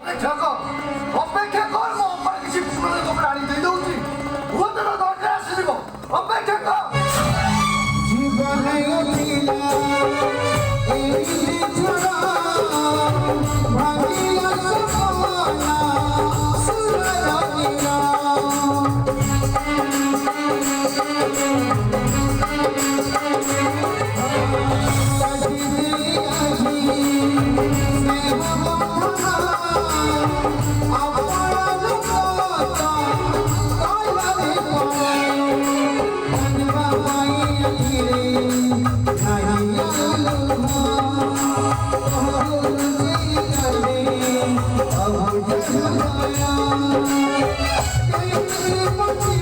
ଦେଖ ଅପେକ୍ଷା କର ମୋ ଉପରେ କିଛି ତମେ ଆଣି ଦେଇ ଦଉଛି ହୁଏତ ଦରକାର ଆସିଯିବ ଅପେକ୍ଷା କର ଜୀବନ ଭାଙ୍ଗିଲା ସପନା ସୁରନିନା Thank you.